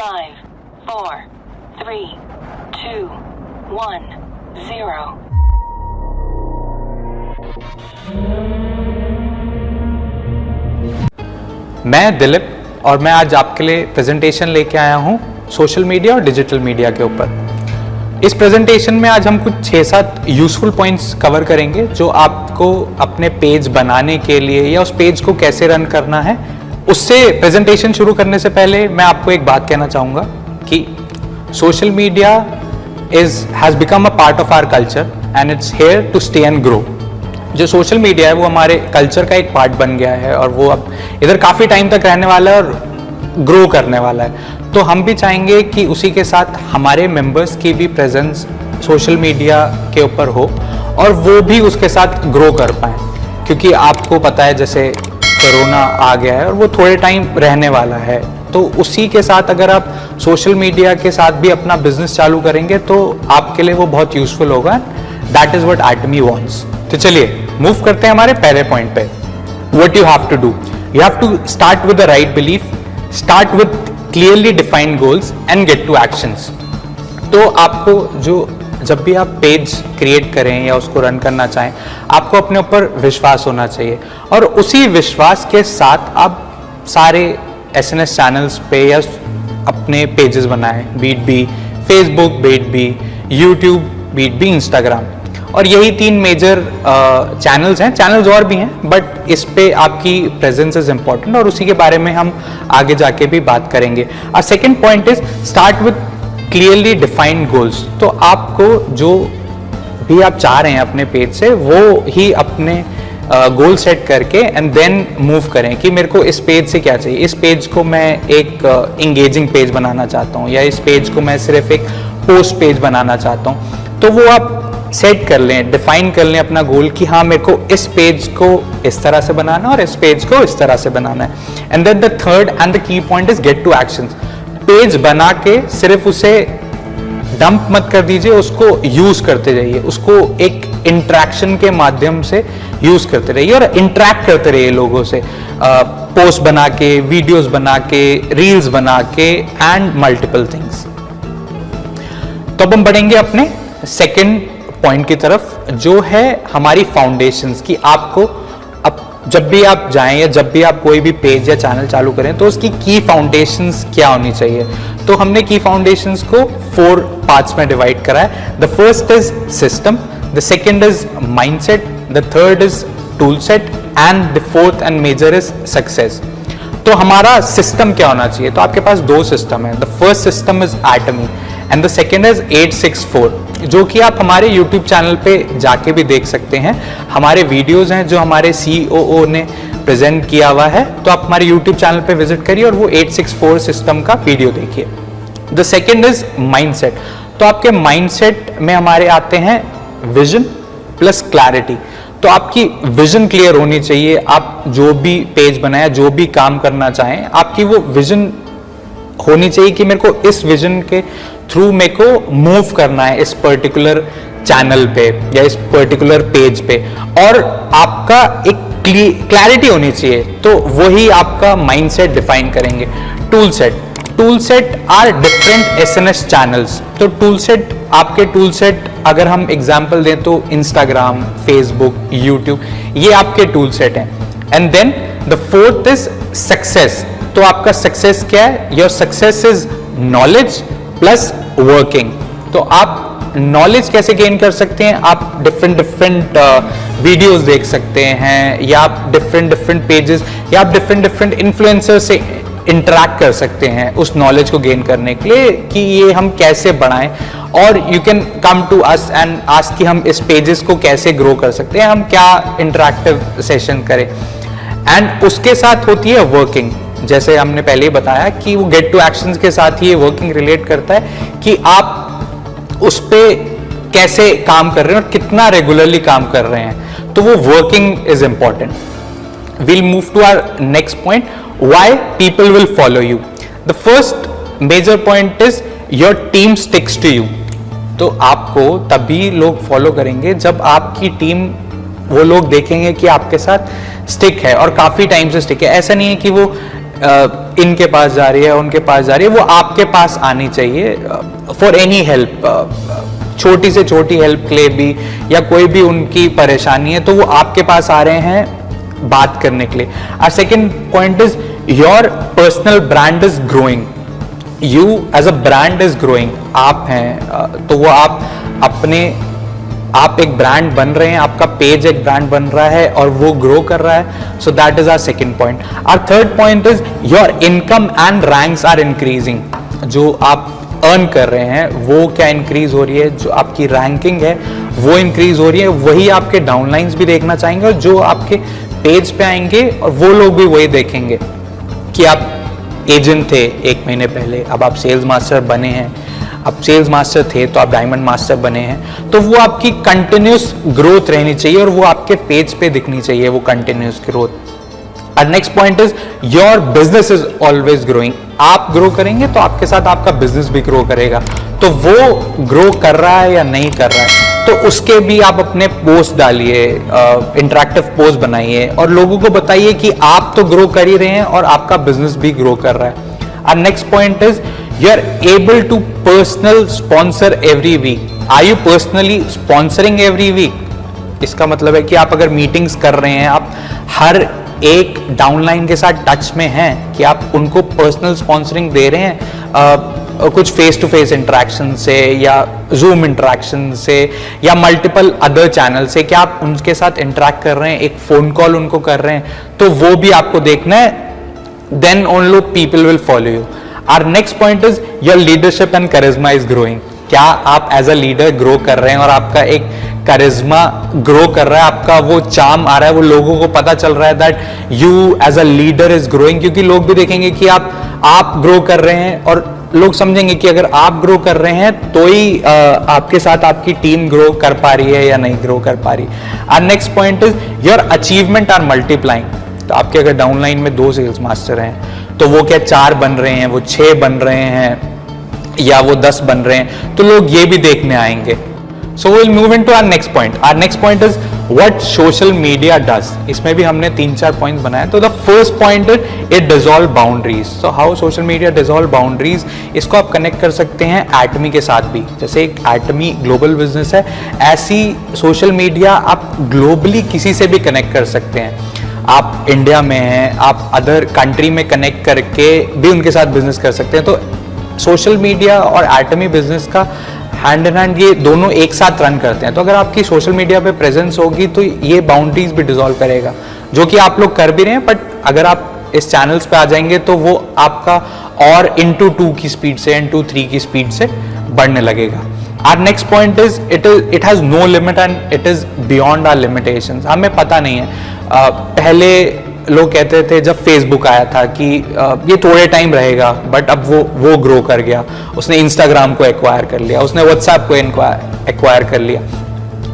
5, 4, 3, 2, 1, 0. मैं दिलीप और मैं आज आपके लिए प्रेजेंटेशन लेके आया हूँ सोशल मीडिया और डिजिटल मीडिया के ऊपर। इस प्रेजेंटेशन में आज हम कुछ 6-7 यूजफुल पॉइंट्स कवर करेंगे जो आपको अपने पेज बनाने के लिए या उस पेज को कैसे रन करना है। उससे प्रेजेंटेशन शुरू करने से पहले मैं आपको एक बात कहना चाहूँगा कि social media has become a part of our culture and it's here to stay and grow. जो सोशल मीडिया है वो हमारे कल्चर का एक पार्ट बन गया है और वो अब इधर काफ़ी टाइम तक रहने वाला है और ग्रो करने वाला है। तो हम भी चाहेंगे कि उसी के साथ हमारे मेंबर्स की भी प्रेजेंस सोशल मीडिया के ऊपर हो और वो भी उसके साथ ग्रो कर पाए, क्योंकि आपको पता है जैसे कोरोना आ गया है और वो थोड़े टाइम रहने वाला है। तो उसी के साथ अगर आप सोशल मीडिया के साथ भी अपना बिजनेस चालू करेंगे तो आपके लिए वो बहुत यूजफुल होगा। That is what Atomy wants. तो चलिए मूव करते हैं हमारे पहले पॉइंट पे। What you have to do, you have to start with the right belief, start with clearly defined goals and get to actions. तो आपको जब भी आप पेज क्रिएट करें या उसको रन करना चाहें, आपको अपने ऊपर विश्वास होना चाहिए और उसी विश्वास के साथ आप सारे SNS चैनल्स पे या अपने पेजेस बनाएं, be it be Facebook, be it be YouTube, be it be Instagram. और यही 3 मेजर चैनल्स हैं। चैनल्स और भी हैं बट इस पे आपकी प्रेजेंस इज इंपॉर्टेंट और उसी के बारे में हम आगे जाके भी बात करेंगे। और second point is start with clearly defined goals. तो आपको जो भी आप चाह रहे हैं अपने पेज से वो ही अपने गोल सेट करके एंड देन मूव करें कि मेरे को इस पेज से क्या चाहिए। इस पेज को मैं एक इंगेजिंग पेज बनाना चाहता हूँ या इस पेज को मैं सिर्फ एक पोस्ट पेज बनाना चाहता हूँ। तो वो आप सेट कर लें, डिफाइन कर लें अपना गोल कि हाँ मेरे को इस पेज को इस तरह से बनाना है और इस पेज को इस तरह से बनाना है। And then the third and the key point is get to action. Page बना के सिर्फ उसे डंप मत कर दीजिए, उसको यूज करते रहिए, उसको एक इंटरेक्शन के माध्यम से यूज करते रहिए और इंटरेक्ट करते रहिए लोगों से, पोस्ट बना के, वीडियोस बना के, रील्स बना के एंड मल्टीपल थिंग्स। तो अब हम बढ़ेंगे अपने सेकंड पॉइंट की तरफ जो है हमारी फाउंडेशंस की। आपको अब जब भी आप जाएं या जब भी आप कोई भी पेज या चैनल चालू करें तो उसकी की फाउंडेशंस क्या होनी चाहिए। तो हमने की फाउंडेशंस को 4 पार्ट्स में डिवाइड करा है। The first is system, the second is mindset, the third is tool set and the fourth and major is success. तो हमारा सिस्टम क्या होना चाहिए? तो आपके पास 2 सिस्टम है। The first system is Atomy and the second is 864, जो कि आप हमारे YouTube चैनल पे जाके भी देख सकते हैं। हमारे वीडियोस हैं जो हमारे COO ने प्रेजेंट किया हुआ है, तो आप हमारे YouTube चैनल पे विजिट करिए और वो 864 सिस्टम का वीडियो देखिए। The second is mindset. तो आपके माइंडसेट में हमारे आते हैं विजन प्लस क्लैरिटी। तो आपकी विजन क्लियर होनी चाहिए। आप जो भी पेज बनाए, जो भी काम करना चाहें, आपकी वो विजन होनी चाहिए कि मेरे को इस विजन के थ्रू मेरे को मूव करना है इस पर्टिकुलर चैनल पे या इस पर्टिकुलर पेज पे, और आपका एक क्लैरिटी होनी चाहिए। तो वही आपका माइंडसेट डिफाइन करेंगे। Tool set are different SNS channels. तो टूल सेट, आपके टूल सेट अगर हम एग्जांपल दें तो इंस्टाग्राम, फेसबुक, यूट्यूब, ये आपके टूल सेट हैं। And then the fourth is success. तो आपका सक्सेस क्या है? Your success is knowledge plus working. तो आप नॉलेज कैसे गेन कर सकते हैं? आप डिफरेंट वीडियोस देख सकते हैं या आप डिफरेंट पेजेस या आप डिफरेंट इन्फ्लुएंसर से इंटरैक्ट कर सकते हैं उस नॉलेज को गेन करने के लिए कि ये हम कैसे बढ़ाएं। और you can come to us and ask कि हम इस पेजेस को कैसे ग्रो कर सकते हैं, हम क्या इंटरैक्टिव सेशन करें। एंड उसके साथ होती है वर्किंग। जैसे हमने पहले ही बताया कि वो गेट टू एक्शंस के साथ ही वर्किंग रिलेट करता है कि आप उस पे कैसे काम कर रहे हैं और कितना रेगुलरली काम कर रहे हैं। तो वो working is important. We'll move to our next point, why people will follow you. The first major point is your team sticks to you. तो आपको तभी लोग फॉलो करेंगे जब आपकी टीम, वो लोग देखेंगे कि आपके साथ स्टिक है और काफी टाइम से स्टिक है। ऐसा नहीं है कि वो इनके पास जा रही है, उनके पास जा रही है, वो आपके पास आनी चाहिए फॉर एनी हेल्प, छोटी से छोटी हेल्प के लिए भी, या कोई भी उनकी परेशानी है तो वो आपके पास आ रहे हैं बात करने के लिए. और second point is your personal brand is growing. You as a brand is growing. आप हैं तो वो आप एक ब्रांड बन रहे हैं, आपका पेज एक ब्रांड बन रहा है और वो ग्रो कर रहा है. So that is our second point. Our third point is your income and ranks are increasing. जो आप अर्न कर रहे हैं वो क्या इंक्रीज हो रही है, जो आपकी रैंकिंग है वो इंक्रीज हो रही है. वही आपके डाउनलाइंस भी देखना चाहेंगे और जो आपके पेज पे आएंगे और वो लोग भी वही देखेंगे कि आप एजेंट थे एक महीने पहले, अब आप सेल्स मास्टर बने हैं. अब सेल्स मास्टर थे तो आप डायमंड मास्टर बने हैं. तो वो आपकी कंटिन्यूस ग्रोथ रहनी चाहिए और वो आपके पेज पे दिखनी चाहिए, वो कंटिन्यूस ग्रोथ. और next point is your business is always growing. आप ग्रो करेंगे तो आपके साथ आपका बिजनेस भी ग्रो करेगा. तो वो ग्रो कर रहा है या नहीं कर रहा है तो उसके भी आप अपने पोस्ट डालिए, इंटरैक्टिव पोस्ट बनाइए और लोगों को बताइए कि आप तो ग्रो कर ही रहे हैं और आपका बिजनेस भी ग्रो कर रहा है. और next point is you are able to personal sponsor every week. Are you personally sponsoring every week? इसका मतलब है कि आप अगर मीटिंग्स कर रहे हैं, आप हर एक डाउनलाइन के साथ टच में हैं कि आप उनको पर्सनल स्पॉन्सरिंग दे रहे हैं, कुछ फेस टू फेस इंटरेक्शन से या जूम इंटरेक्शन से या मल्टीपल अदर चैनल से, क्या आप उनके साथ इंटरेक्ट कर रहे हैं, एक फोन कॉल उनको कर रहे हैं, तो वो भी आपको देखना है. Then only people will follow you. Our next point is your leadership and charisma is growing. क्या आप एज अ लीडर ग्रो कर रहे हैं और आपका एक करिश्मा ग्रो कर रहा है, आपका वो चार्म आ रहा है, वो लोगों को पता चल रहा है that you as a leader is growing. क्योंकि लोग भी देखेंगे कि आप ग्रो कर रहे हैं और लोग समझेंगे कि अगर आप ग्रो कर रहे हैं तो ही आपके साथ आपकी टीम ग्रो कर पा रही है या नहीं ग्रो कर पा रही. और next point is your achievement are multiplying. तो आपके अगर डाउनलाइन में 2 सेल्स मास्टर हैं तो वो क्या 4 बन रहे हैं, वो 6 बन रहे हैं या वो 10 बन रहे हैं, तो लोग ये भी देखने आएंगे. So will move into our next point. Our next point is what social media does. इसमें भी हमने 3-4 पॉइंट्स बनाए. तो the first point is it dissolve boundaries. So how social media dissolve boundaries, इसको आप कनेक्ट कर सकते हैं एटमी के साथ भी. जैसे एक एटमी ग्लोबल बिजनेस है, ऐसी सोशल मीडिया आप ग्लोबली किसी से भी कनेक्ट कर सकते हैं. आप इंडिया में हैं, आप अदर कंट्री में कनेक्ट करके भी उनके साथ बिजनेस कर सकते हैं. तो सोशल मीडिया और एटमी बिजनेस का हैंड इन हैंड ये दोनों एक साथ रन करते हैं. तो अगर आपकी सोशल मीडिया पे प्रेजेंस होगी तो ये बाउंड्रीज भी डिसॉल्व करेगा, जो कि आप लोग कर भी रहे हैं. बट अगर आप इस चैनल्स पे आ जाएंगे तो वो आपका और into 2 की स्पीड से, into 3 की स्पीड से बढ़ने लगेगा. Our next point is it has no limit and it is beyond our limitations. हमें पता नहीं है. पहले लोग कहते थे जब फेसबुक आया था कि ये थोड़े टाइम रहेगा, बट अब वो ग्रो कर गया. उसने इंस्टाग्राम को एक्वायर कर लिया, उसने व्हाट्सएप को एक्वायर कर लिया.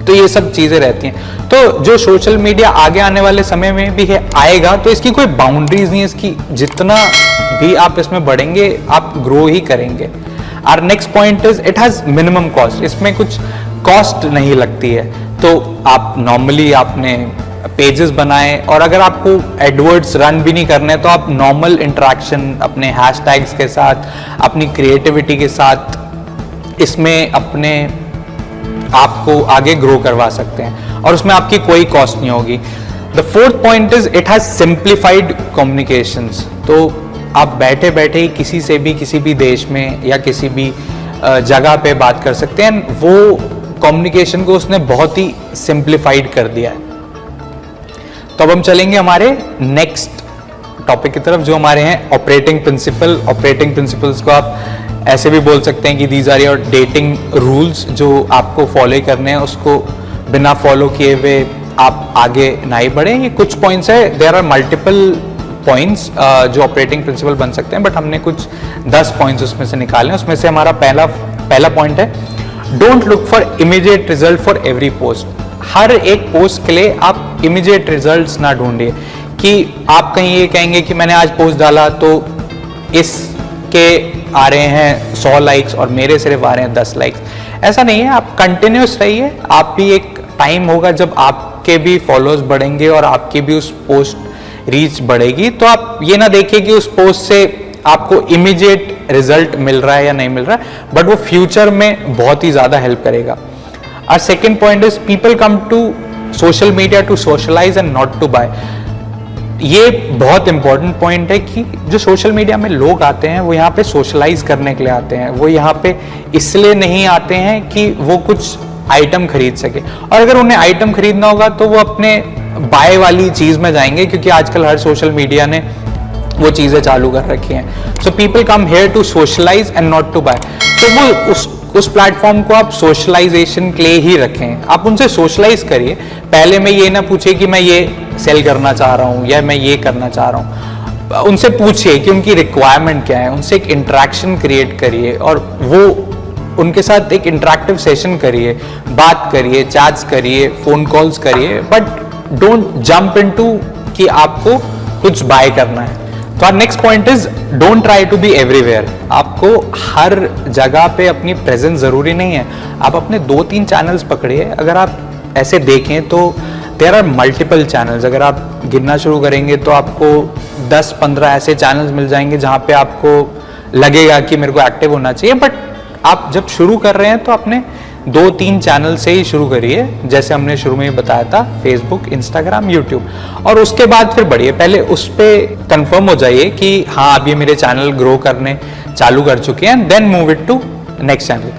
तो ये सब चीजें रहती हैं. तो जो सोशल मीडिया आगे आने वाले समय में भी आएगा तो इसकी कोई बाउंड्रीज नहीं है. इसकी जितना भी आप इसमें बढ़ेंगे आप ग्रो ही करेंगे. Our next point is it has minimum cost. इसमें कुछ कॉस्ट नहीं लगती है. तो आप नॉर्मली आपने पेजेस बनाए और अगर आपको एडवर्ड्स रन भी नहीं करने तो आप नॉर्मल इंटरेक्शन अपने हैशटैग्स के साथ, अपनी क्रिएटिविटी के साथ इसमें अपने आप को आगे ग्रो करवा सकते हैं और उसमें आपकी कोई कॉस्ट नहीं होगी. The fourth point is it has simplified communications. तो आप बैठे बैठे ही किसी से भी किसी भी देश में या किसी भी जगह पे बात कर सकते हैं. वो कम्युनिकेशन को उसने बहुत ही सिंप्लीफाइड कर दिया है. तो अब हम चलेंगे हमारे नेक्स्ट टॉपिक की तरफ जो हमारे हैं ऑपरेटिंग प्रिंसिपल. ऑपरेटिंग प्रिंसिपल्स को आप ऐसे भी बोल सकते हैं कि these are your dating rules जो आपको फॉलो करने हैं. उसको बिना फॉलो किए हुए आप आगे नहीं बढ़े. ये कुछ पॉइंट्स है. देयर आर मल्टीपल पॉइंट्स जो ऑपरेटिंग प्रिंसिपल बन सकते हैं, बट हमने कुछ 10 पॉइंट्स उसमें से निकाले. उसमें से हमारा पहला पॉइंट है don't look for immediate result for every post. हर एक पोस्ट के लिए आप इमीडिएट रिजल्ट्स ना ढूंढिए कि आप कहीं ये कहेंगे कि मैंने आज पोस्ट डाला तो इसके आ रहे हैं 100 लाइक्स और मेरे सिर्फ आ रहे हैं 10 लाइक्स. ऐसा नहीं है. आप कंटिन्यूस रहिए. आप भी एक टाइम होगा जब आपके भी फॉलोअर्स बढ़ेंगे और आपकी भी उस पोस्ट रीच बढ़ेगी। तो आप ये ना देखिए कि उस पोस्ट से आपको इमीडिएट रिजल्ट मिल रहा है या नहीं मिल रहा है, बट वो फ्यूचर में बहुत ही ज्यादा हेल्प करेगा। और second point is people come to social media to socialize and not to buy. ये बहुत इंपॉर्टेंट पॉइंट है कि जो सोशल मीडिया में लोग आते हैं वो यहाँ पे सोशलाइज करने के लिए आते हैं, वो यहाँ पे इसलिए नहीं आते हैं कि वो कुछ आइटम खरीद सके। और अगर उन्हें आइटम खरीदना होगा तो वो अपने बाय वाली चीज में जाएंगे, क्योंकि आजकल हर सोशल मीडिया ने वो चीजें चालू कर रखी हैं। So people come here to socialize and not to buy. तो वो उस प्लेटफॉर्म को आप सोशलाइजेशन के लिए ही रखें, आप उनसे सोशलाइज करिए। पहले मैं ये ना पूछे कि मैं ये सेल करना चाह रहा हूँ या मैं ये करना चाह रहा हूँ, उनसे पूछिए कि उनकी रिक्वायरमेंट क्या है, उनसे एक इंटरेक्शन क्रिएट करिए और वो उनके साथ एक इंटरेक्टिव सेशन करिए, बात करिए, चैट्स करिए, फोन कॉल्स करिए, बट डोंट जंप इनटू कि आपको कुछ बाय करना है। तो our next point is don't try to be everywhere. आपको हर जगह पे अपनी प्रेजेंस जरूरी नहीं है। आप अपने 2-3 चैनल्स पकड़िए। अगर आप ऐसे देखें तो देयर आर मल्टीपल चैनल्स। अगर आप गिनना शुरू करेंगे तो आपको 10-15 ऐसे चैनल्स मिल जाएंगे जहां पे आपको लगेगा कि मेरे को एक्टिव होना चाहिए। बट आप जब शुरू कर रहे हैं तो अपने 2-3 चैनल से ही शुरू करिए, जैसे हमने शुरू में ही बताया था, फेसबुक, इंस्टाग्राम, यूट्यूब, और उसके बाद फिर बढ़िए। पहले उस पर कंफर्म हो जाइए कि हाँ अब ये मेरे चैनल ग्रो करने चालू कर चुके हैं, then move it to next channel.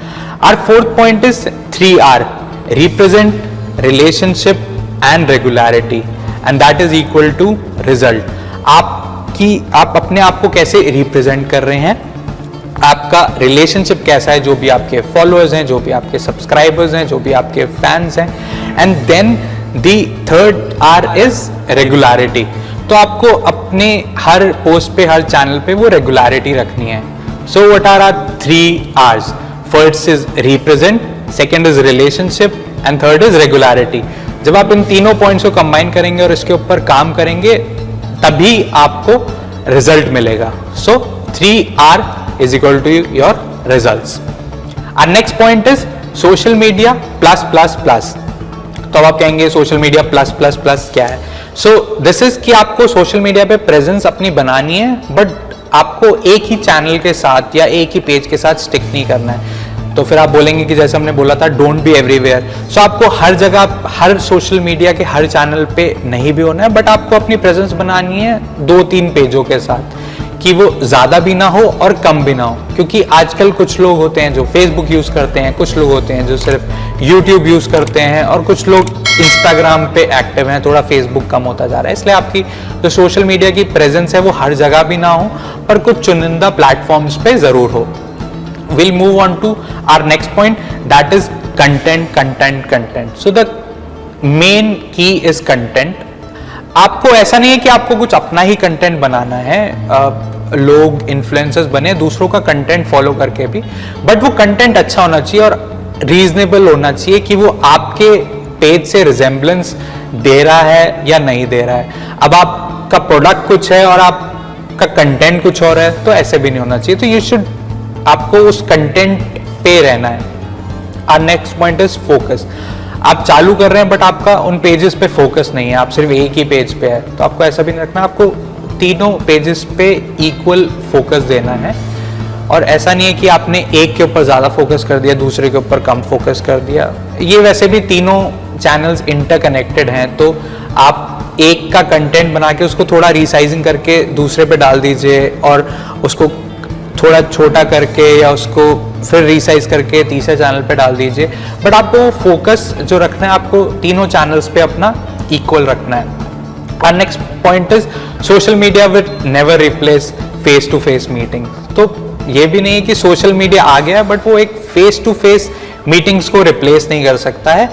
Our fourth point is 3R, represent, relationship and regularity, and that is equal to result. आप अपने आप को कैसे रिप्रेजेंट कर रहे हैं, आपका रिलेशनशिप कैसा है, जो भी आपके फॉलोअर्स हैं, जो भी आपके सब्सक्राइबर्स हैं, जो भी आपके फैंस हैं, and then the third R is regularity. तो आपको अपने हर पोस्ट पे, हर चैनल पे वो रेगुलरिटी रखनी है। So what are our 3 R's? First is represent, second is relationship and third is regularity. जब आप इन तीनों पॉइंट्स को कंबाइन करेंगे और इसके ऊपर काम करेंगे तभी आपको रिजल्ट मिलेगा। सो 3R is equal to your results. Our next point is social media plus plus plus. तो अब आप कहेंगे social media plus plus plus क्या है? सो दिस इज कि आपको सोशल मीडिया पे प्रेजेंस अपनी बनानी है, बट आपको एक ही चैनल के साथ या एक ही पेज के साथ स्टिक नहीं करना है। तो फिर आप बोलेंगे कि जैसे हमने बोला था डोंट बी एवरीवेयर। सो आपको हर जगह, हर सोशल मीडिया के हर चैनल पे नहीं भी होना है, बट आपको अपनी प्रेजेंस बनानी है 2-3 पेजों के साथ, कि वो ज्यादा भी ना हो और कम भी ना हो। क्योंकि आजकल कुछ लोग होते हैं जो फेसबुक यूज करते हैं, कुछ लोग होते हैं जो सिर्फ यूट्यूब यूज करते हैं, और कुछ लोग इंस्टाग्राम पे एक्टिव हैं, थोड़ा फेसबुक कम होता जा रहा है। इसलिए आपकी जो सोशल मीडिया की प्रेजेंस है वो हर जगह भी ना हो, पर कुछ चुनिंदा प्लेटफॉर्म्स पे जरूर हो। Will move on to our next point, that is content, content, content. So the main key is content. आपको ऐसा नहीं है कि आपको कुछ अपना ही कंटेंट बनाना है, लोग इन्फ्लुएंसर्स बने दूसरों का कंटेंट फॉलो करके भी, बट वो कंटेंट अच्छा होना चाहिए और रीजनेबल होना चाहिए कि वो आपके पेज से रिजेम्बलेंस दे रहा है या नहीं दे रहा है। अब आपका प्रोडक्ट कुछ है और आपका कंटेंट कुछ और है, तो ऐसे भी नहीं होना चाहिए। तो यू शुड, आपको उस कंटेंट पे रहना है। Our next point is focus. आप चालू कर रहे हैं बट आपका उन पेजेस पे फोकस नहीं है, आप सिर्फ एक ही पेज पे है, तो आपको ऐसा भी नहीं रखना। आपको तीनों पेजेस पे इक्वल फोकस देना है, और ऐसा नहीं है कि आपने एक के ऊपर ज्यादा फोकस कर दिया, दूसरे के ऊपर कम फोकस कर दिया। ये वैसे भी तीनों चैनल्स इंटरकनेक्टेड हैं, तो आप एक का कंटेंट बना के उसको थोड़ा रीसाइजिंग करके दूसरे पे डाल दीजिए, और उसको थोड़ा छोटा करके या उसको फिर रीसाइज करके तीसरे चैनल पे डाल दीजिए। बट आपको फोकस जो रखना है, आपको तीनों चैनल्स पे अपना इक्वल रखना है। और next point is social media will never replace face to face meeting. तो ये भी नहीं है कि सोशल मीडिया आ गया बट वो एक फेस टू फेस मीटिंग्स को रिप्लेस नहीं कर सकता है,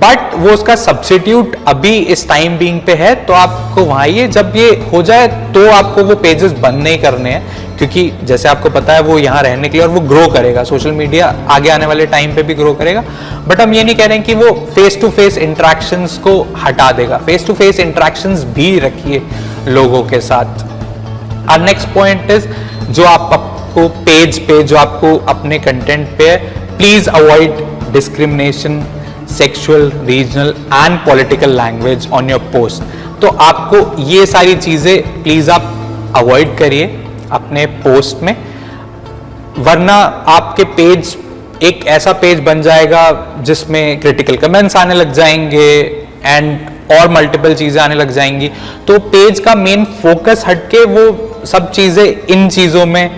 बट वो उसका सब्स्टिट्यूट अभी इस टाइम बीइंग पे है। तो आपको वहां ये, जब ये हो जाए तो आपको वो पेजेस बंद नहीं करने हैं, क्योंकि जैसे आपको पता है वो यहाँ रहने के लिए, और वो ग्रो करेगा, सोशल मीडिया आगे आने वाले टाइम पे भी ग्रो करेगा। बट हम ये नहीं कह रहे हैं कि वो फेस टू फेस इंटरेक्शंस को हटा देगा, फेस टू फेस इंटरेक्शंस भी रखिए लोगों के साथ। और नेक्स्ट पॉइंट इज, जो आपको पेज पे, जो आपको अपने कंटेंट पे, please avoid discrimination, sexual, regional and political language on your post. तो आपको ये सारी चीजें प्लीज आप अवॉइड करिए अपने पोस्ट में, वरना आपके पेज एक ऐसा पेज बन जाएगा जिसमें क्रिटिकल कमेंट्स आने लग जाएंगे एंड और मल्टीपल चीजें आने लग जाएंगी। तो पेज का मेन फोकस हटके वो सब चीजें इन चीजों में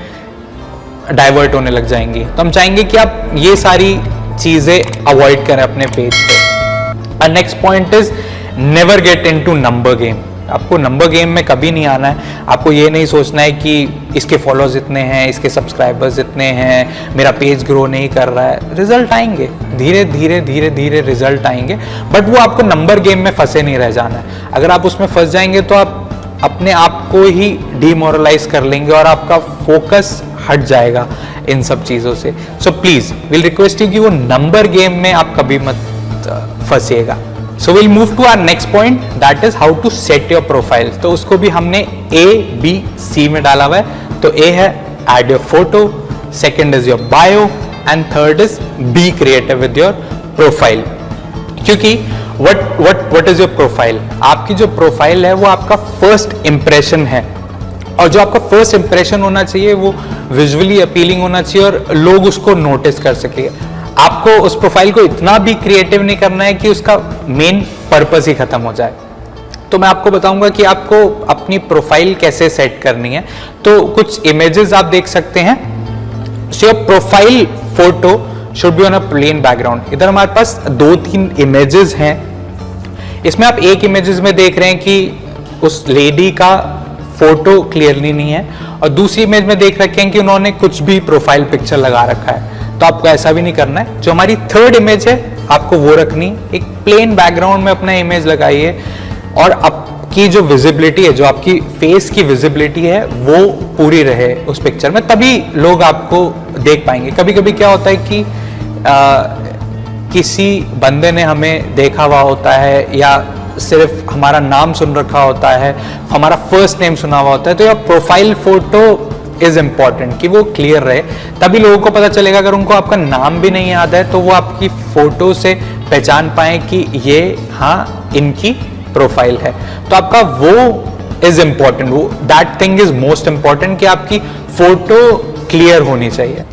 डाइवर्ट होने लग जाएंगी। तो हम चाहेंगे कि आप ये सारी चीजें अवॉइड करें अपने पेज पे। Next point is never get into number game. आपको नंबर गेम में कभी नहीं आना है। आपको ये नहीं सोचना है कि इसके फॉलोअर्स इतने हैं, इसके सब्सक्राइबर्स इतने हैं, मेरा पेज ग्रो नहीं कर रहा है। रिजल्ट आएंगे, धीरे धीरे धीरे धीरे रिजल्ट आएंगे, बट वो आपको नंबर गेम में फंसे नहीं रह जाना है। अगर आप उसमें फंस जाएंगे तो आप अपने आप को ही डिमोरलाइज कर लेंगे और आपका फोकस हट जाएगा इन सब चीज़ों से। So please will request you कि वो नंबर गेम में आप कभी मत फंसिएगा। So will move to our next point, that is how to set your profile. तो उसको भी हमने ABC में डाला हुआ है। तो A है add your photo, second is your bio and third is be creative with your profile. क्योंकि what इज योर प्रोफाइल, आपकी जो प्रोफाइल है वो आपका फर्स्ट इंप्रेशन है, और जो आपका फर्स्ट इंप्रेशन होना चाहिए वो विजुअली अपीलिंग होना चाहिए और लोग उसको नोटिस कर सके। आपको उस प्रोफाइल को इतना भी क्रिएटिव नहीं करना है कि उसका मेन पर्पस ही खत्म हो जाए। तो मैं आपको बताऊंगा कि आपको अपनी प्रोफाइल कैसे सेट करनी है। तो कुछ इमेजेस आप देख सकते हैं। So your profile photo should be on a plain background. इधर हमारे पास 2-3 इमेजेस हैं। इसमें आप एक इमेजेस में देख रहे हैं कि उस लेडी का फोटो क्लियरली नहीं है, और दूसरी इमेज में देख रखे हैं कि उन्होंने कुछ भी प्रोफाइल पिक्चर लगा रखा है। तो आपको ऐसा भी नहीं करना है। जो हमारी थर्ड इमेज है आपको वो रखनी, एक प्लेन बैकग्राउंड में अपना इमेज लगाइए, और आपकी जो विजिबिलिटी है, जो आपकी फेस की विजिबिलिटी है वो पूरी रहे उस पिक्चर में, तभी लोग आपको देख पाएंगे। कभी कभी क्या होता है कि किसी बंदे ने हमें देखा हुआ होता है या सिर्फ हमारा नाम सुन रखा होता है, हमारा फर्स्ट नेम सुना हुआ होता है, तो यह प्रोफाइल फोटो इज इंपॉर्टेंट कि वो क्लियर रहे, तभी लोगों को पता चलेगा। अगर उनको आपका नाम भी नहीं याद है तो वो आपकी फोटो से पहचान पाए कि ये हाँ इनकी प्रोफाइल है। तो आपका वो इज इंपॉर्टेंट, वो that thing is most important कि आपकी फोटो क्लियर होनी चाहिए।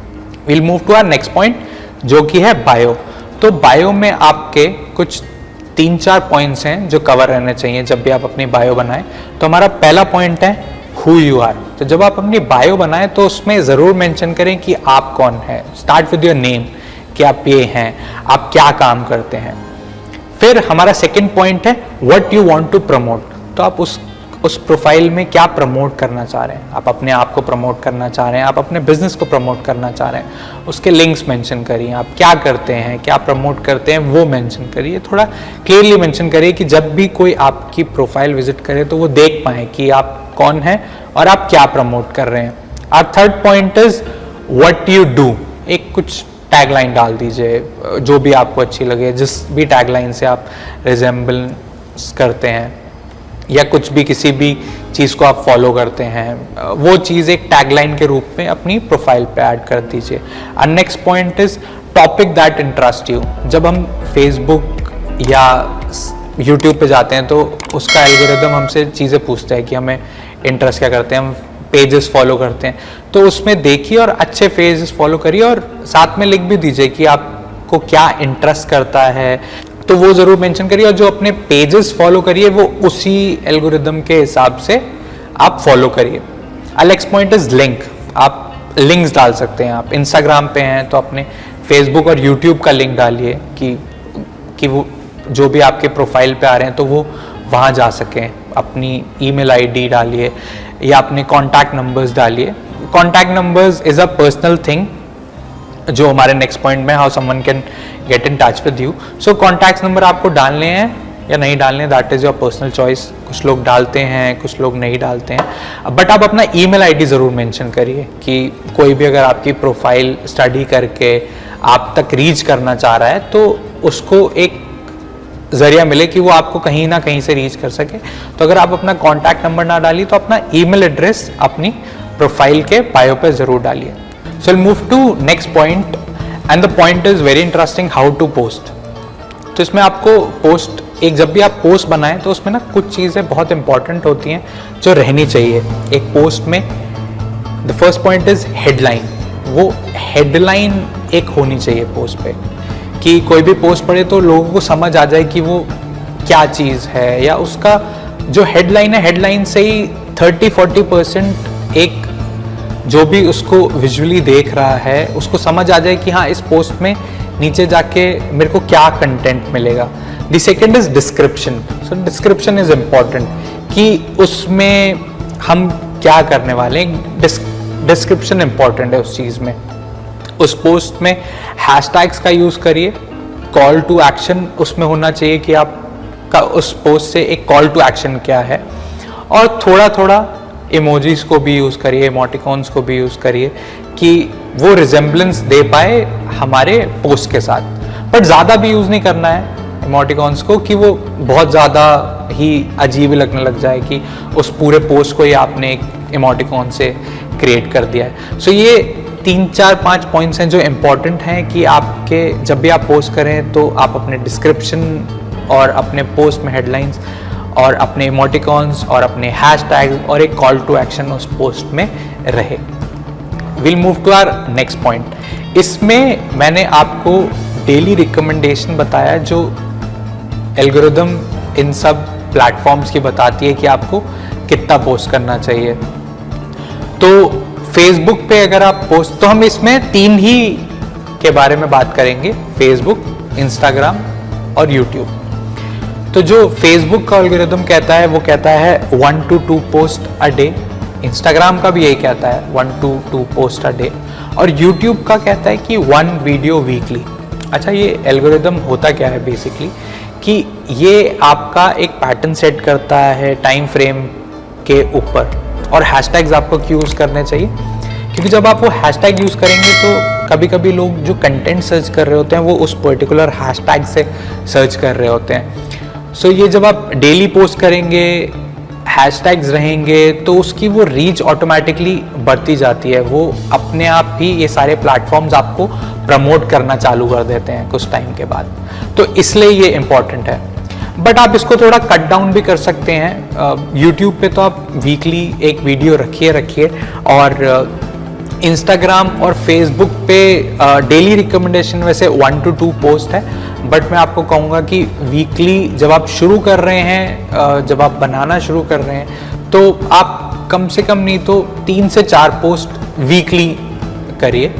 Will move to our next point जो कि है बायो। तो बायो में आपके कुछ 3-4 पॉइंट्स हैं जो कवर रहने चाहिए जब भी आप अपनी बायो बनाएं। तो हमारा पहला पॉइंट है हु यू आर। तो जब आप अपनी बायो बनाएं तो उसमें जरूर मेंशन करें कि आप कौन है। स्टार्ट विद योर नेम कि आप ये हैं, आप क्या काम करते हैं। फिर हमारा सेकंड पॉइंट है what you want to promote. तो आप उस प्रोफाइल में क्या प्रमोट करना चाह रहे हैं। आप अपने आप को प्रमोट करना चाह रहे हैं, आप अपने बिजनेस को प्रमोट करना चाह रहे हैं, उसके लिंक्स मेंशन करिए। आप क्या करते हैं, क्या प्रमोट करते हैं वो मेंशन करिए। थोड़ा क्लियरली मेंशन करिए कि जब भी कोई आपकी प्रोफाइल विजिट करे तो वो देख पाए कि आप कौन है और आप क्या प्रमोट कर रहे हैं। और third point is what you do. एक कुछ टैगलाइन डाल दीजिए जो भी आपको अच्छी लगे, जिस भी टैगलाइन से आप रिजेंबलेंस करते हैं या कुछ भी किसी भी चीज़ को आप फॉलो करते हैं, वो चीज़ एक टैगलाइन के रूप में अपनी प्रोफाइल पे ऐड कर दीजिए। और next point is topic that interest you. जब हम फेसबुक या यूट्यूब पे जाते हैं तो उसका एल्गोरिदम हमसे चीज़ें पूछता है कि हमें इंटरेस्ट क्या करते हैं, हम पेजेस फॉलो करते हैं। तो उसमें देखिए और अच्छे पेजेस फॉलो करिए और साथ में लिख भी दीजिए कि आपको क्या इंटरेस्ट करता है, तो वो जरूर मेंशन करिए। और जो अपने पेजेस फॉलो करिए वो उसी एल्गोरिदम के हिसाब से आप फॉलो करिए। Next point is link. आप लिंक्स डाल सकते हैं। आप इंस्टाग्राम पे हैं तो अपने फेसबुक और यूट्यूब का लिंक डालिए कि वो जो भी आपके प्रोफाइल पे आ रहे हैं तो वो वहाँ जा सकें। अपनी ईमेल आईडी डालिए या अपने कॉन्टैक्ट नंबर्स डालिए। Contact numbers is a personal thing जो हमारे नेक्स्ट पॉइंट में how someone can get in touch with you. So contact number आपको डालने हैं या नहीं डालने, that is your personal choice. कुछ लोग डालते हैं, कुछ लोग नहीं डालते हैं, बट आप अपना ईमेल आईडी ज़रूर मेंशन करिए कि कोई भी अगर आपकी प्रोफाइल स्टडी करके आप तक रीच करना चाह रहा है तो उसको एक जरिया मिले कि वो आपको कहीं ना कहीं से रीच कर सके। तो अगर आप अपना कॉन्टैक्ट नंबर ना डालिए तो अपना ईमेल एड्रेस अपनी प्रोफाइल के बायो पे ज़रूर डालिए। So we'll move to next point and the point is very interesting, how to post। तो इसमें आपको पोस्ट एक जब भी आप पोस्ट बनाएं तो उसमें ना कुछ चीज़ें बहुत इंपॉर्टेंट होती हैं जो रहनी चाहिए एक पोस्ट में। The first point is headline. वो हेडलाइन एक होनी चाहिए पोस्ट पे, कि कोई भी पोस्ट पढ़े तो लोगों को समझ आ जाए कि वो क्या चीज़ है, या उसका जो हेडलाइन है, हेडलाइन से ही 30-40% एक जो भी उसको विजुअली देख रहा है उसको समझ आ जाए कि हाँ इस पोस्ट में नीचे जाके मेरे को क्या कंटेंट मिलेगा। The second is description. So description is important, कि उसमें हम क्या करने वाले हैं। डिस्क्रिप्शन इम्पॉर्टेंट है उस चीज़ में। उस पोस्ट में हैशटैग्स का यूज़ करिए। कॉल टू एक्शन उसमें होना चाहिए कि आपका उस पोस्ट से एक कॉल टू एक्शन क्या है, और थोड़ा थोड़ा इमोजीज को भी यूज़ करिए, इमोटिकॉन्स को भी यूज़ करिए, कि वो रिजेम्बलेंस दे पाए हमारे पोस्ट के साथ। बट ज़्यादा भी यूज़ नहीं करना है इमोटिकॉन्स को, कि वो बहुत ज़्यादा ही अजीब लगने लग जाए कि उस पूरे पोस्ट को ही आपने एक इमोटिकॉन से क्रिएट कर दिया है। सो ये 3-4-5 पॉइंट्स हैं जो इम्पॉर्टेंट हैं कि आपके जब भी आप पोस्ट करें तो आप अपने डिस्क्रिप्शन और अपने पोस्ट में हेडलाइंस और अपने इमोटिकॉन्स और अपने हैशटैग्स और एक कॉल टू एक्शन उस पोस्ट में रहे। Will move to our next point. इसमें मैंने आपको डेली रिकमेंडेशन बताया जो एल्गोरिदम इन सब प्लेटफॉर्म्स की बताती है कि आपको कितना पोस्ट करना चाहिए। तो फेसबुक पे अगर आप पोस्ट, तो हम इसमें 3 ही के बारे में बात करेंगे, फेसबुक, इंस्टाग्राम और यूट्यूब। तो जो फेसबुक का एल्गोरिदम कहता है वो कहता है 1 to 2 post a day. Instagram का भी यही कहता है 1 to 2 पोस्ट अ डे, और यूट्यूब का कहता है कि 1 वीडियो वीकली। अच्छा, ये एल्गोरिदम होता क्या है बेसिकली, कि ये आपका एक पैटर्न सेट करता है टाइम फ्रेम के ऊपर, और हैशटैग्स आपको क्यों यूज़ करने चाहिए, क्योंकि जब आप वो हैशटैग यूज़ करेंगे तो कभी कभी लोग जो कंटेंट सर्च कर रहे होते हैं वो उस पर्टिकुलर हैशटैग से सर्च कर रहे होते हैं। सो ये जब आप डेली पोस्ट करेंगे, हैशटैग्स रहेंगे, तो उसकी वो रीच ऑटोमेटिकली बढ़ती जाती है। वो अपने आप ही ये सारे प्लेटफॉर्म्स आपको प्रमोट करना चालू कर देते हैं कुछ टाइम के बाद। तो इसलिए ये इम्पॉर्टेंट है। बट आप इसको थोड़ा कट डाउन भी कर सकते हैं। यूट्यूब पे तो आप वीकली एक वीडियो रखिए, और इंस्टाग्राम और फेसबुक पे डेली रिकमेंडेशन वैसे 1 to 2 पोस्ट है। बट मैं आपको कहूँगा कि वीकली जब आप शुरू कर रहे हैं, जब आप बनाना शुरू कर रहे हैं, तो आप कम से कम नहीं तो 3 से 4 पोस्ट वीकली करिए।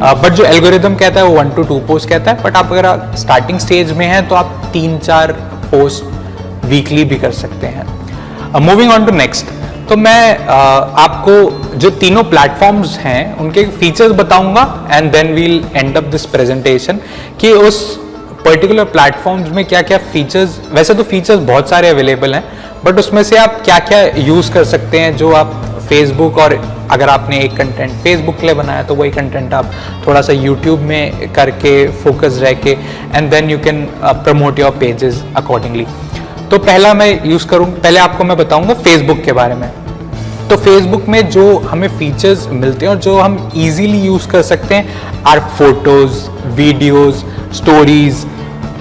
बट जो एल्गोरिदम कहता है वो 1 to 2 पोस्ट कहता है। बट आप अगर स्टार्टिंग स्टेज में हैं तो आप 3-4 पोस्ट वीकली भी कर सकते हैं। मूविंग ऑन टू नेक्स्ट, तो मैं आपको जो तीनों प्लेटफॉर्म्स हैं उनके फीचर्स बताऊंगा, and then we'll end up this presentation कि उस पर्टिकुलर प्लेटफॉर्म्स में क्या क्या फीचर्स, वैसे तो फीचर्स बहुत सारे अवेलेबल हैं, बट उसमें से आप क्या क्या यूज़ कर सकते हैं जो आप फेसबुक, और अगर आपने एक कंटेंट फेसबुक के लिए बनाया तो वही कंटेंट आप थोड़ा सा यूट्यूब में करके फोकस रह के, and then you can promote your pages accordingly. तो पहला मैं यूज़ करूँ, पहले आपको मैं बताऊंगा फेसबुक के बारे में। तो फेसबुक में जो हमें फीचर्स मिलते हैं और जो हम इजीली यूज़ कर सकते हैं आर फोटोज़, वीडियोज़, स्टोरीज़।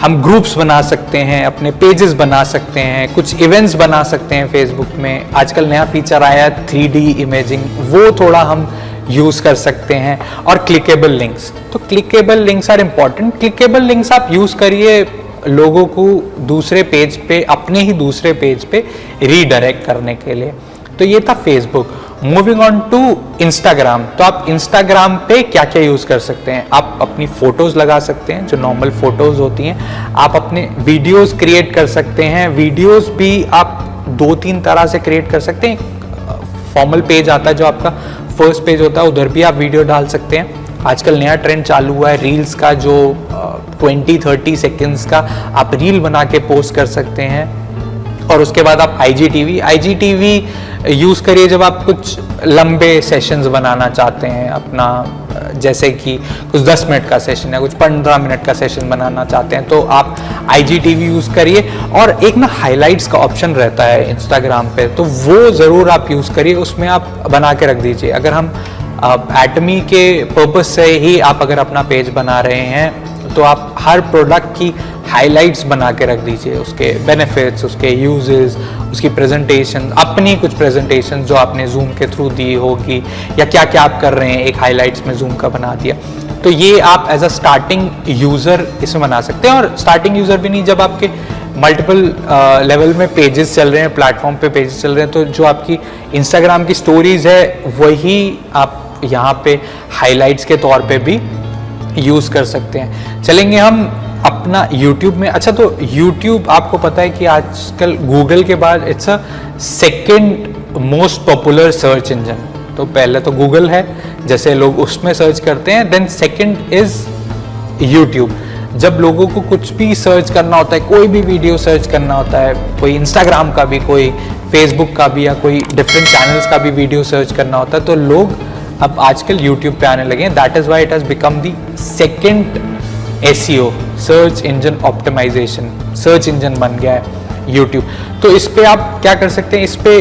हम ग्रुप्स बना सकते हैं, अपने पेजेस बना सकते हैं, कुछ इवेंट्स बना सकते हैं फेसबुक में। आजकल नया फीचर आया है 3D इमेजिंग, वो थोड़ा हम यूज़ कर सकते हैं। और क्लिकेबल लिंक्स, तो clickable links are important. Clickable links आप यूज़ करिए लोगों को दूसरे पेज पे, अपने ही दूसरे पेज पे रीडायरेक्ट करने के लिए। तो ये था Facebook. Moving on to Instagram, तो आप इंस्टाग्राम पे क्या क्या यूज़ कर सकते हैं। आप अपनी फ़ोटोज़ लगा सकते हैं जो नॉर्मल फ़ोटोज़ होती हैं। आप अपने वीडियोज़ क्रिएट कर सकते हैं। वीडियोज़ भी आप 2-3 तरह से क्रिएट कर सकते हैं। फॉर्मल पेज आता है जो आपका फर्स्ट पेज होता है, उधर भी आप वीडियो डाल सकते हैं। आजकल नया ट्रेंड चालू हुआ है रील्स का, जो 20-30 सेकेंड्स का आप रील बना के पोस्ट कर सकते हैं। और उसके बाद आप IGTV यूज़ करिए जब आप कुछ लंबे सेशंस बनाना चाहते हैं अपना, जैसे कि कुछ 10 मिनट का सेशन है, कुछ 15 मिनट का सेशन बनाना चाहते हैं, तो आप IGTV यूज़ करिए। और एक ना हाइलाइट्स का ऑप्शन रहता है इंस्टाग्राम पे, तो वो ज़रूर आप यूज़ करिए, उसमें आप बना के रख दीजिए। अगर हम एटमी के पर्पस से ही आप अगर अपना पेज बना रहे हैं तो आप हर प्रोडक्ट की हाइलाइट्स बना के रख दीजिए, उसके बेनिफिट्स, उसके यूजेस, उसकी प्रेजेंटेशन, अपनी कुछ प्रेजेंटेशन जो आपने जूम के थ्रू दी होगी या क्या क्या आप कर रहे हैं, एक हाइलाइट्स में जूम का बना दिया। तो ये आप एज अ स्टार्टिंग यूज़र इसमें बना सकते हैं। और स्टार्टिंग यूज़र भी नहीं, जब आपके मल्टीपल लेवल में पेजेस चल रहे हैं, प्लेटफॉर्म पे पेजेस चल रहे हैं, तो जो आपकी इंस्टाग्राम की स्टोरीज़ है वही आप यहाँ पे हाइलाइट्स के तौर पे भी यूज़ कर सकते हैं। चलेंगे हम अपना YouTube में। अच्छा, तो YouTube आपको पता है कि आजकल गूगल के बाद it's a second most popular search engine. तो पहले तो गूगल है, जैसे लोग उसमें सर्च करते हैं, देन सेकेंड इज YouTube। जब लोगों को कुछ भी सर्च करना होता है, कोई भी वीडियो सर्च करना होता है, कोई इंस्टाग्राम का भी, कोई फेसबुक का भी, या कोई डिफरेंट चैनल्स का भी वीडियो सर्च करना होता है, तो लोग अब आजकल YouTube पे आने लगे हैं। That is why it has become the second SEO, search engine optimisation, search engine बन गया है YouTube। तो इस पे आप क्या कर सकते हैं, इस पे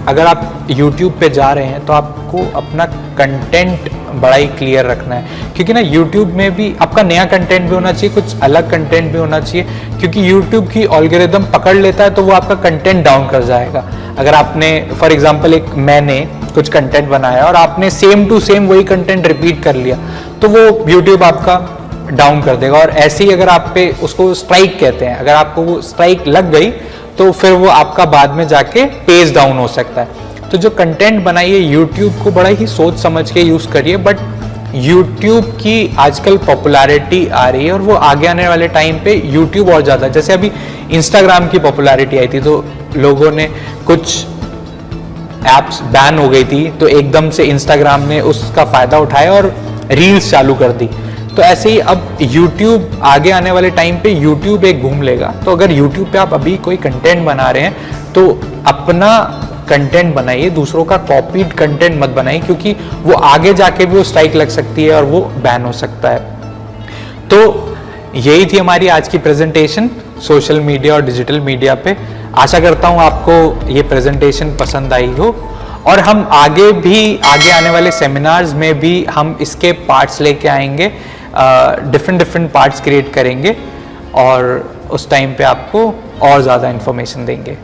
अगर आप YouTube पे जा रहे हैं तो आपको अपना कंटेंट बड़ा ही क्लियर रखना है, क्योंकि ना YouTube में भी आपका नया कंटेंट भी होना चाहिए, कुछ अलग कंटेंट भी होना चाहिए, क्योंकि YouTube की एल्गोरिदम पकड़ लेता है तो वो आपका कंटेंट डाउन कर जाएगा। अगर आपने फॉर एग्जांपल मैंने कुछ कंटेंट बनाया और आपने सेम टू सेम वही कंटेंट रिपीट कर लिया, तो वो YouTube आपका डाउन कर देगा। और ऐसे ही अगर आप पे उसको स्ट्राइक कहते हैं, अगर आपको वो स्ट्राइक लग गई तो फिर वो आपका बाद में जाके पेज डाउन हो सकता है। तो जो कंटेंट बनाइए YouTube को बड़ा ही सोच समझ के यूज करिए। बट YouTube की आजकल पॉपुलैरिटी आ रही है और वो आगे आने वाले टाइम पे YouTube और ज़्यादा, जैसे अभी इंस्टाग्राम की पॉपुलैरिटी आई थी तो लोगों ने कुछ एप्स बैन हो गई थी, तो एकदम से इंस्टाग्राम ने उसका फ़ायदा उठाया और रील्स चालू कर दी। तो ऐसे ही अब YouTube आगे आने वाले टाइम पे YouTube एक घूम लेगा। तो अगर YouTube पे आप अभी कोई कंटेंट बना रहे हैं तो अपना कंटेंट बनाइए, दूसरों का कॉपीड कंटेंट मत बनाइए, क्योंकि वो आगे जाके भी वो स्ट्राइक लग सकती है और वो बैन हो सकता है। तो यही थी हमारी आज की प्रेजेंटेशन सोशल मीडिया और डिजिटल मीडिया पे। आशा करता हूँ आपको ये प्रेजेंटेशन पसंद आई हो, और हम आगे आने वाले सेमिनार्स में भी हम इसके पार्ट्स लेके आएंगे, डिफरेंट पार्ट्स क्रिएट करेंगे और उस टाइम पे आपको और ज़्यादा इन्फॉर्मेशन देंगे।